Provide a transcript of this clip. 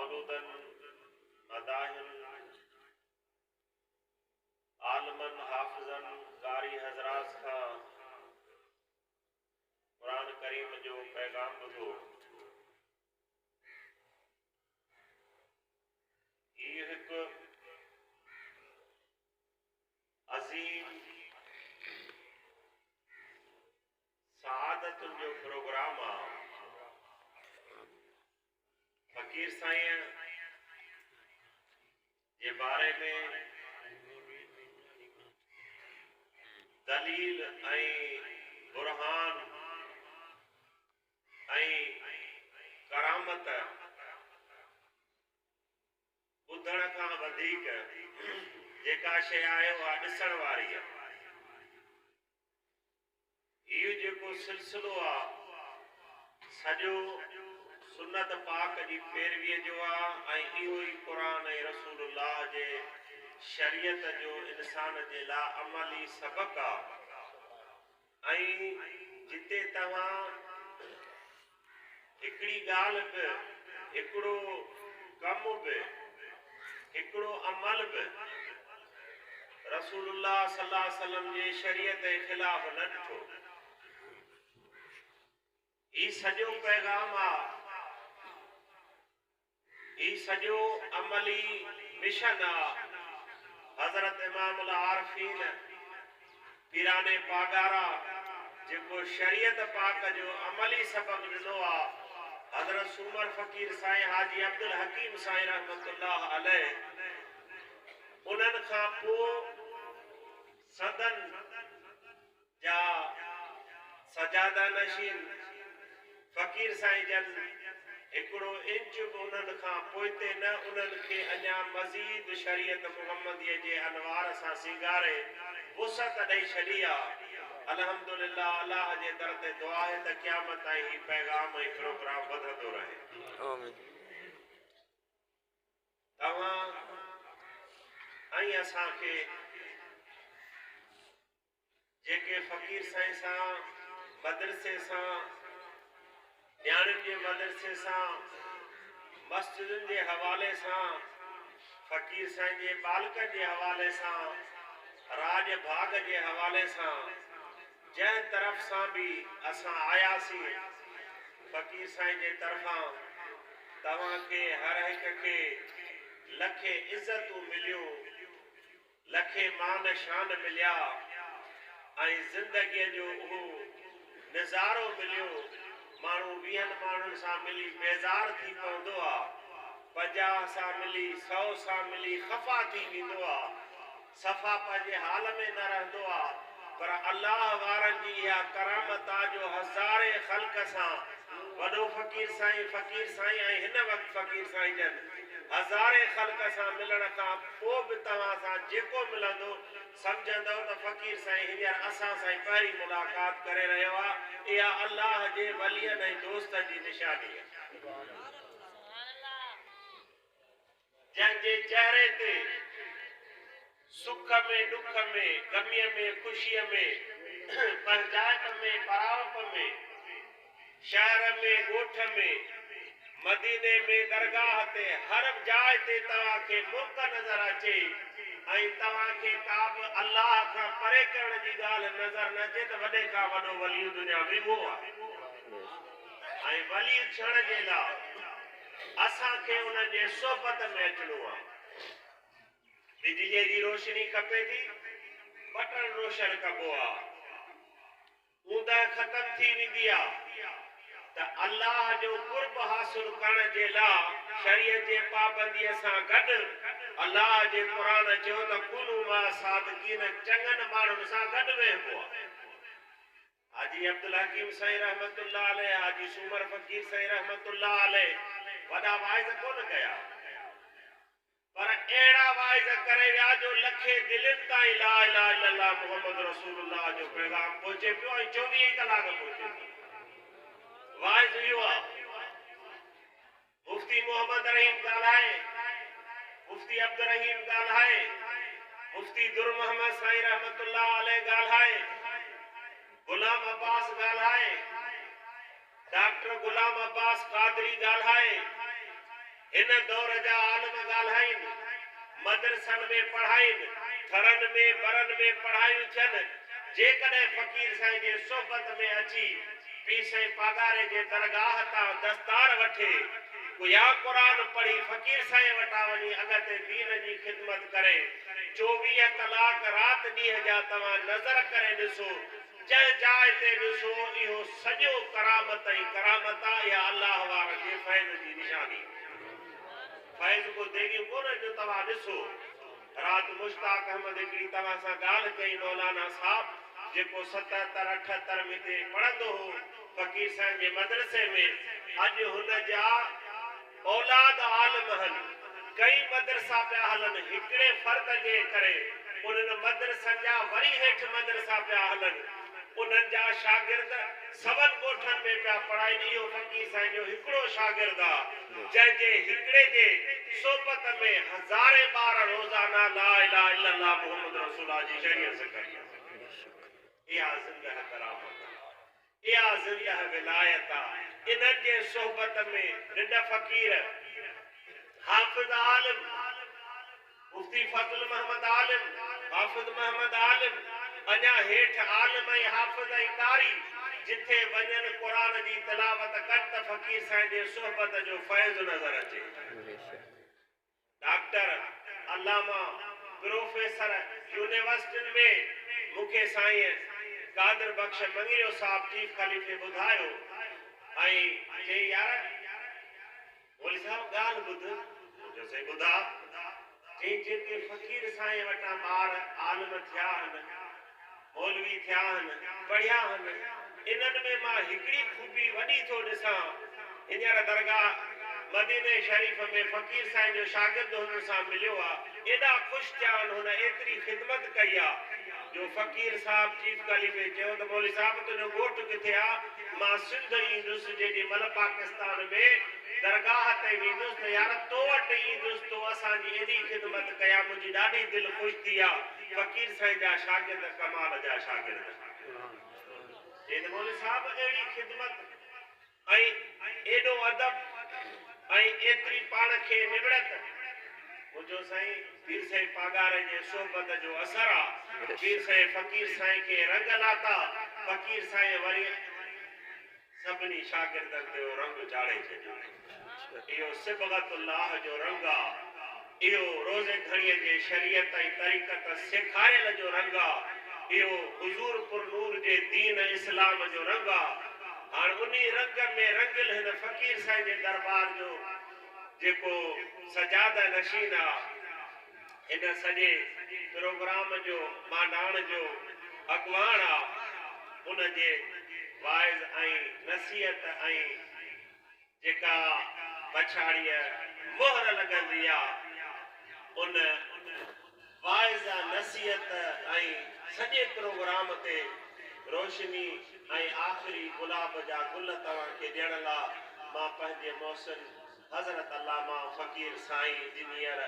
मौलूदन मदाहिन आलमन हाफिजन कारी हजरात का कुरान करीम जो पैगाम ॿुधो। इहो हिकु अज़ीम सआदतुनि जो प्रोग्राम आहे। फ़कीर साईं जे बारे में दलील ऐं बुरहान ऐं करामत ॿुधण खां वधीक जेका शइ आहे उहा ॾिसण वारी आहे। इहो जेको सिलसिलो आहे सॼो सुन्नत पाक जी पैरवीअ जो आहे ऐं इहो ई क़ुरान ऐं रसूलुल्लाह जे शरीयत जो इंसान जे लाइ अमली सबक़ आहे। ऐं जिते तव्हां हिकिड़ी ॻाल्हि बि हिकिड़ो कमु बि हिकिड़ो अमल बि रसूलुल्लाह सल्लल्लाहु अलैहि वसल्लम जे शरीयत जे ख़िलाफ़ न ॾिठो। ही सॼो पैगाम आहे, ही सॼो अमली मिशन आहे। हज़रत इमामुल आरिफीन पीराने पागारा जेको शरीयत पाक जो अमली सबक़ ॾिनो आहे, हज़रत सूमर फ़कीर साईं हाजी अब्दुल हकीम साईं रहमतुल्लाह अलैह, उन्हनि खां पोइ सदन जा सजादा नशीन फ़कीर साईं जन हिकिड़ो इंच बि उन्हनि खां पोइते न उन्हनि खे अञा मज़ीद शरीयत मुहम्मदीअ जे अनवार सां सिंगारे वुसअत ॾेई छॾी आहे। अल्हम्दुलिल्लाह अल्लाह जे दर ते दुआ आहे त क़यामत ताईं ही पैगाम ऐं प्रोग्राम वधंदो रहे। आमीन। तव्हां ऐं असांखे जेके फ़कीर साईं सां मदरसे सां न्याणियुनि जे मदरसे सां मस्जिदुनि जे हवाले सां फ़कीर साईं जे बालकनि जे हवाले सां राज भाग जे हवाले सां जंहिं तरफ़ सां बि असां आयासीं फ़कीर साईं जे तरफ़ां तव्हांखे हर हिक खे लखे इज़तूं मिलियूं, लखे मान शान मिलिया ऐं ज़िंदगीअ जो उहो नज़ारो मिलियो। माण्हू 20 माण्हुनि सां मिली बेज़ार थी पवंदो आहे, 50 सां मिली 100 सां मिली ख़फ़ा थी वेंदो आहे, सफ़ा पंहिंजे हाल में न रहंदो आहे। पर अल्लाह वारनि जी इहा करामत आहे जो हज़ारे ख़ल्क़ सां वॾो फ़कीर साईं ऐं हिन वक़्तु फ़कीर साईं जन हज़ारे ख़ल्क़ सां मिलण खां पोइ बि तव्हां सां जेको मिलंदो सम्झंदव त फ़कीर साईं हींअर असां सां ई पहिरीं मुलाक़ात करे रहियो आहे। इहा अल्लाह जे वलियनि ऐं दोस्तनि जी निशानी आहे, जंहिंजे चेहरे ते सुख में दुख में गमीअ में ख़ुशीअ में पंचायत में परावप में शहर में ॻोठ में मदीने में दरगाह ते हर जाइ ते तव्हांखे मुल्क नज़र अचे ऐं तव्हांखे का बि अल्लाह खां परे करण जी ॻाल्हि नज़र न अचे त वॾे खां वॾो वली दुनिया में उहो आहे। ऐं वली थियण जे लाइ असांखे उन्हनि जे सोबत में अचिणो आहे। बिजलीअ जी रोशनी खपे थी, बटन रोशन कबो आहे, ऊंदहि ख़तम थी वेंदी आहे त अल्लाह जो कुर्ब हासिल करण जे लाइ शरीयत जे पाबंदीअ सां गॾु अल्लाह जे क़ुरान चयो त कुनू मा सादिकीन चङनि माण्हुनि सां गॾु वेहबो आहे। हाजी अब्दुल हकीम साईं रहमतुल्लाह अलैह, हाजी सूमर फ़कीर साईं रहमतुल्लाह अलैह वॾा वाइज़ कोन कया, पर अहिड़ा वाइज़ करे विया जो लखे दिलनि ताईं ला इलाहा इल्लल्लाह मुहम्मद रसूलुल्लाह जो पैगाम पहुचे पियो ऐं 24 कलाक पहुचे पियो। वाइज़ इहो आहे। मुफ्ती मोहम्मद रहीम ॻाल्हाए, मुफ्ती अब्दुल रहीम ॻाल्हाए, मुफ्ती दुर मोहम्मद साईं रहमतुल्लाह अलैह ॻाल्हाए, गुलाम अब्बास ॻाल्हाए, डॉक्टर गुलाम अब्बास कादरी ॻाल्हाए, इन दौर जा आलम ॻाल्हाइनि, मदरसनि में पढ़ाइनि, थरनि में बरनि में पढ़ायूं थियनि। जेकॾहिं फ़कीर साईं जे सोबत में अची पीर साईं पागारे जे दरगाह तां दस्तार वठे, या क़ुरान पढ़ी फ़कीर साईं वटां वञी अॻिते दीन जी ख़िदमत करे, 24 कलाक रात ॾींहं जा तव्हां नज़र करे ॾिसो, जंहिं जाइ ते ॾिसो इहो सॼो करामत ई करामत आहे। या अल्लाह वारनि जे फैज़ जी निशानी। फैज़ को देगी कोन जो तव्हां ॾिसो। रात मुश्ताक अहमद हिकिड़ी तव्हां सां ॻाल्हि कई मौलाना साहब जेको 77 78 में हिते पढ़ंदो हो फ़कीर साईं जे मदरसे में। अॼु हुन जा औलाद आलिम आहिनि, कई मदरसा पिया हलनि हिकिड़े फ़र्द जे करे। उन्हनि मदरसनि जा वरी हेठि मदरसा पिया हलनि, उन्हनि जा शागिर्द सभनि ॻोठनि में पिया पढ़ाइनि। इहो फ़कीर साईं जो हिकिड़ो शागिर्द आहे जंहिंजे हिकिड़े जे सोबत में हज़ारे ॿार रोज़ाना ला इलाहा इल्लल्लाह मुहम्मद रसूलुल्लाह जी शरीयत सिखनि। इहा ज़िंदह करामत आहे, इहा ज़िंदह विलायत आहे। इन्हनि जे सोबत में निंड फ़कीर हाफ़िज़ आलिम मुफ्ती फज़ल महमद आलिम, हाफ़िज़ महमद आलिम, अञा हेठि आलिम ऐं हाफ़िज़ ऐं कारी जिथे वञनि क़ुरान जी तिलावत कनि त फ़कीर साईं जे सोहबत जो फैज़ नज़र अचे। डॉक्टर अल्लामा प्रोफेसर यूनिवर्सिटियुनि में मूंखे साईं कादिर बख्श मंगियो साहब चीफ खलीफ़े ॿुधायो ऐं चई यार मौलवी साहब ॻाल्हि ॿुध। जो साईं ॿुधा। चई जेके फ़कीर साईं वटां ॿार आलिम थिया आहिनि, मौलवी थिया आहिनि, पढ़िया आहिनि, इन्हनि में मां हिकिड़ी खूबी वॾी थो ॾिसां। हींअर दरगाह मदीने शरीफ़ में फ़कीर साईं जो शागिर्द हुन सां मिलियो आहे, एॾा ख़ुशि थिया आहिनि, हुन एतिरी ख़िदमत कई आहे जो फ़कीर साहब चीफ खलीफ़े चयो त मौलवी साहब तुंहिंजो ॻोठु किथे आहे? मां सिंध ईंदुसि जेॾी महिल पाकिस्तान में दरगाह ते वेंदुसि त यार तो वटि ईंदुसि, तो असांजी एॾी ख़िदमत कया, मुंहिंजी ॾाढी दिलि ख़ुशि थी आहे। फ़कीर साईं जा शागिर्द कमाल जा शागिर्द। मौलवी साहब अहिड़ी ख़िदमत ऐं एॾो अदब ऐं एतिरी पाण खे निबड़त। मुंहिंजो साईं पीर साईं पागारे जे सोबत जो असर आहे। पीर साईं फ़कीर साईं खे रंग लाता, फ़कीर साईं वरी सभिनी शागिर्दनि ते रंग चाढ़े छॾियो। इहो सिबगतुल्लाह जो रंग आहे, इहो रोज़े घड़ीअ जे शरीयत ऐं तरीक़त सेखारियल जो रंग आहे, इहो हुज़ूर पुरनूर जे दीन इस्लाम जो रंग आहे। हाणे उन रंग में रंगिल हिन फ़कीर साईं जे दरबार जो जेको सजाद नशीन आहे, इन सॼे प्रोग्राम जो मांडाण जो अॻवान आहे। उन जे वाइज़ ऐं नसीहत ऐं जेका पछाड़ीअ मोहर लॻंदी आहे, उन वाइज़ नसीहत ऐं सॼे प्रोग्राम ते रोशनी ऐं आख़िरी गुलाब जा गुल तव्हांखे ॾियण लाइ मां पंहिंजे मोहसिन हज़रत अल्लामा फ़कीर साईं इंजीनियर